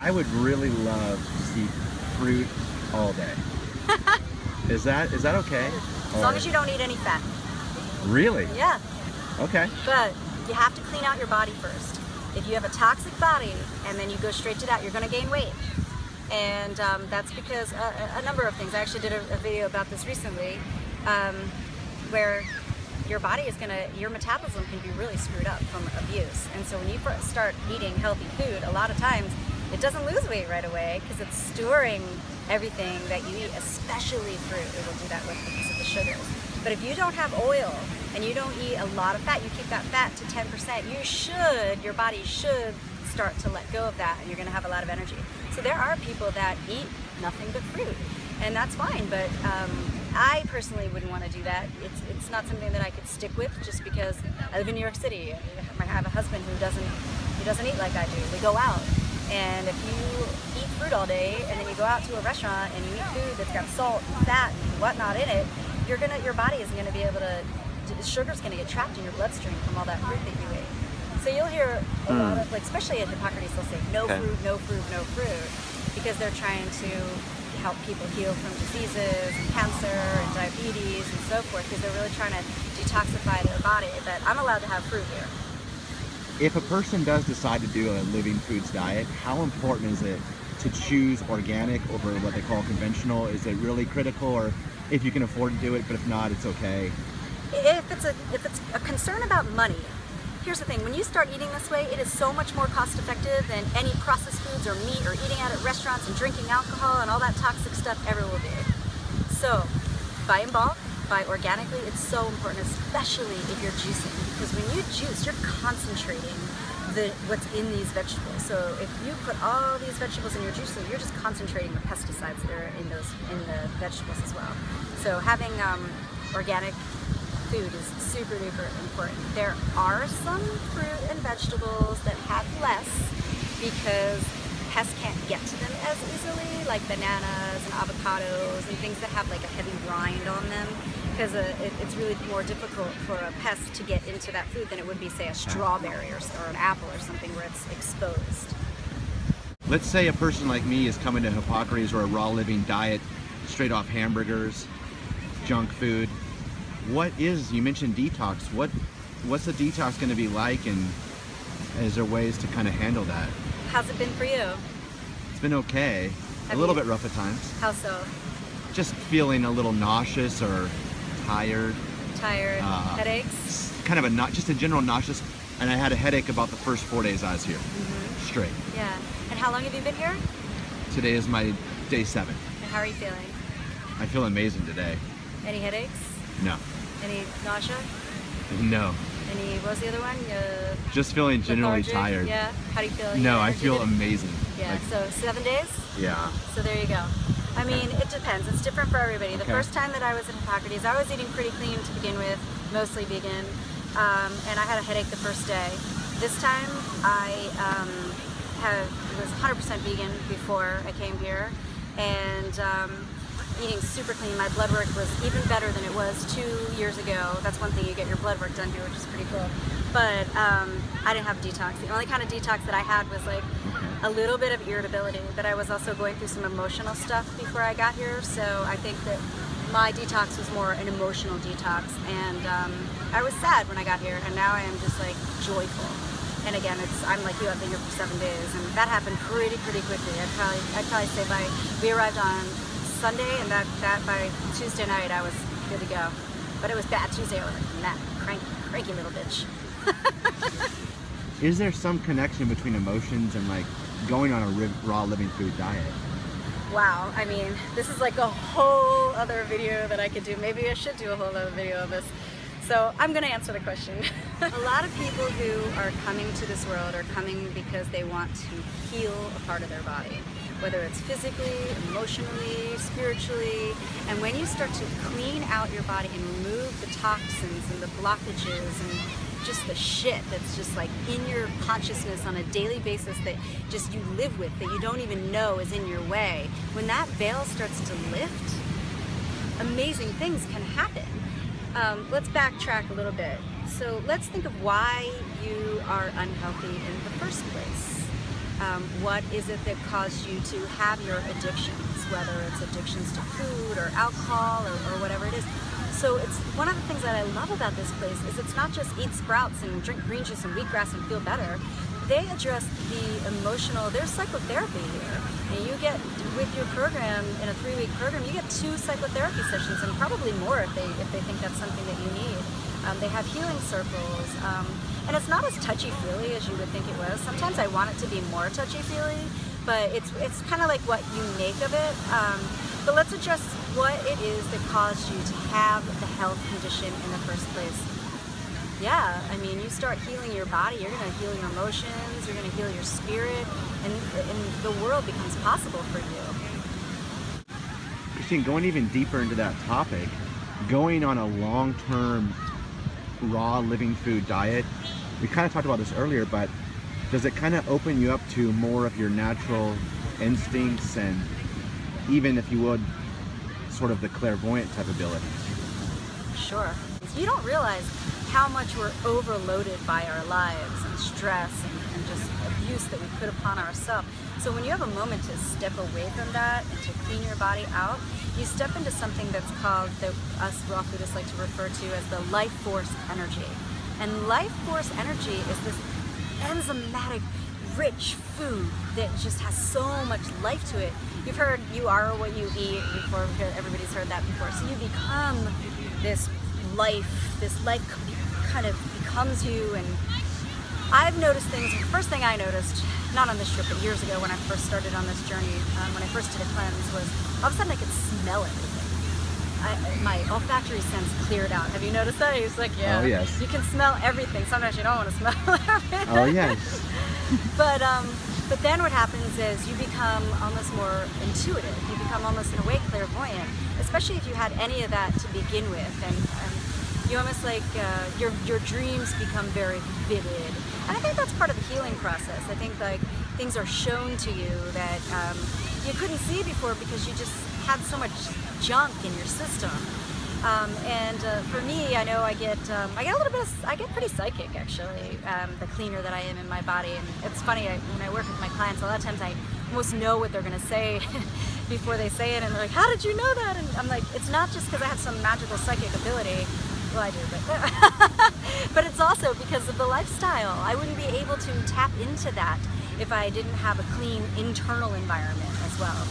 I would really love to eat fruit all day. Is that okay? As long as you don't eat any fat. Really? Yeah. Okay. But you have to clean out your body first. If you have a toxic body and then you go straight to that, you're going to gain weight. And that's because a number of things. I actually did a video about this recently, where your body is your metabolism can be really screwed up from abuse. And so when you start eating healthy food, a lot of times it doesn't lose weight right away because it's storing everything that you eat, especially fruit. It will do that because of the sugars. But if you don't have oil and you don't eat a lot of fat, you keep that fat to 10%, your body should start to let go of that, and you're going to have a lot of energy. So there are people that eat nothing but fruit, and that's fine, but I personally wouldn't want to do that. It's not something that I could stick with just because I live in New York City. I have a husband who doesn't eat like I do. We go out, and if you eat fruit all day and then you go out to a restaurant and you eat food that's got salt and fat and whatnot in it, your body isn't going to be able to, the sugar's going to get trapped in your bloodstream from all that fruit that you ate. So you'll hear a lot of, like, especially at Hippocrates, they'll say no fruit, no fruit, no fruit, because they're trying to help people heal from diseases and cancer and diabetes and so forth, because they're really trying to detoxify their body. But I'm allowed to have fruit here. If a person does decide to do a living foods diet, how important is it to choose organic over what they call conventional? Is it really critical, or if you can afford to do it, but if not, it's okay? If it's a concern about money, here's the thing, when you start eating this way, it is so much more cost effective than any processed foods or meat or eating out at restaurants and drinking alcohol and all that toxic stuff ever will be. So buy in bulk, buy organically. It's so important, especially if you're juicing, because when you juice, you're concentrating what's in these vegetables. So if you put all these vegetables in your juicer, you're just concentrating the pesticides that are in the vegetables as well. So having organic food is super duper important. There are some fruit and vegetables that have less because pests can't get to them as easily, like bananas and avocados and things that have like a heavy rind on them, because it's really more difficult for a pest to get into that food than it would be, say, a strawberry or an apple or something where it's exposed. Let's say a person like me is coming to Hippocrates or a raw living diet, straight off hamburgers, junk food. You mentioned detox, what's the detox going to be like, and is there ways to kind of handle that? How's it been for you? It's been okay. A little bit rough at times. How so? Just feeling a little nauseous or tired. Headaches? Kind of just a general nauseous, and I had a headache about the first 4 days I was here. Straight. Yeah. And how long have you been here? Today is my day 7. And how are you feeling? I feel amazing today. Any headaches? No. Any nausea? No. What was the other one? Just feeling generally lethargic? tired. Yeah. How do you feel? No, I feel amazing. Yeah. So 7 days? Yeah. So there you go. I mean, it depends. It's different for everybody. The first time that I was at Hippocrates, I was eating pretty clean to begin with, mostly vegan, and I had a headache the first day. This time, I was 100% vegan before I came here, and eating super clean. My blood work was even better than it was 2 years ago. That's one thing, you get your blood work done here, which is pretty cool. But I didn't have a detox. The only kind of detox that I had was like a little bit of irritability, but I was also going through some emotional stuff before I got here, so I think that my detox was more an emotional detox, and I was sad when I got here, and now I am just like joyful. And again, I'm like you, I've been here for 7 days, and that happened pretty quickly. I'd probably say we arrived on Sunday, and that by Tuesday night I was good to go. But it was bad Tuesday. I was like, nah, cranky little bitch. Is there some connection between emotions and like going on a raw living food diet? Wow, I mean, this is like a whole other video that I could do. Maybe I should do a whole other video of this. So I'm gonna answer the question. A lot of people who are coming to this world are coming because they want to heal a part of their body, whether it's physically, emotionally, spiritually. And when you start to clean out your body and remove the toxins and the blockages and just the shit that's just like in your consciousness on a daily basis that just you live with, that you don't even know is in your way, when that veil starts to lift, amazing things can happen. Let's backtrack a little bit. So let's think of why you are unhealthy in the first place. What is it that caused you to have your addictions, whether it's addictions to food or alcohol or whatever it is. So it's one of the things that I love about this place is it's not just eat sprouts and drink green juice and wheatgrass and feel better. They address the emotional, there's psychotherapy here. And you get, with your program, in a 3-week program, you get 2 psychotherapy sessions and probably more if they think that's something that you need. They have healing circles, and it's not as touchy-feely as you would think it was. Sometimes I want it to be more touchy-feely, but it's kind of like what you make of it. But let's address what it is that caused you to have the health condition in the first place. Yeah, I mean, you start healing your body, you're going to heal your emotions, you're going to heal your spirit, and the world becomes possible for you. Christine, going even deeper into that topic, going on a long-term raw living food diet, we kind of talked about this earlier, but does it kind of open you up to more of your natural instincts and even, if you would, sort of the clairvoyant type abilities? Sure. You don't realize how much we're overloaded by our lives and stress and just abuse that we put upon ourselves. So when you have a moment to step away from that and to clean your body out, you step into something that's called, that us raw foodists like to refer to as the life force energy. And life force energy is this enzymatic, rich food that just has so much life to it. You've heard you are what you eat before, everybody's heard that before. So you become this life kind of becomes you. And I've noticed things. The first thing I noticed, not on this trip, but years ago when I first started on this journey, when I first did a cleanse, was all of a sudden I could smell everything. My olfactory sense cleared out. Have you noticed that? He's like, yeah. Oh, yes. You can smell everything. Sometimes you don't want to smell everything. Oh, yes. But then what happens is you become almost more intuitive. You become almost in a way clairvoyant, especially if you had any of that to begin with. And you almost like, your dreams become very vivid. And I think that's part of the healing process. I think like things are shown to you that you couldn't see before because you just had so much junk in your system. For me, I know I get a little bit I get pretty psychic actually, the cleaner that I am in my body. And it's funny, when I work with my clients, a lot of times I almost know what they're going to say before they say it, and they're like, how did you know that? And I'm like, it's not just because I have some magical psychic ability. Well, I do, but but it's also because of the lifestyle. I wouldn't be able to tap into that if I didn't have a clean internal environment as well.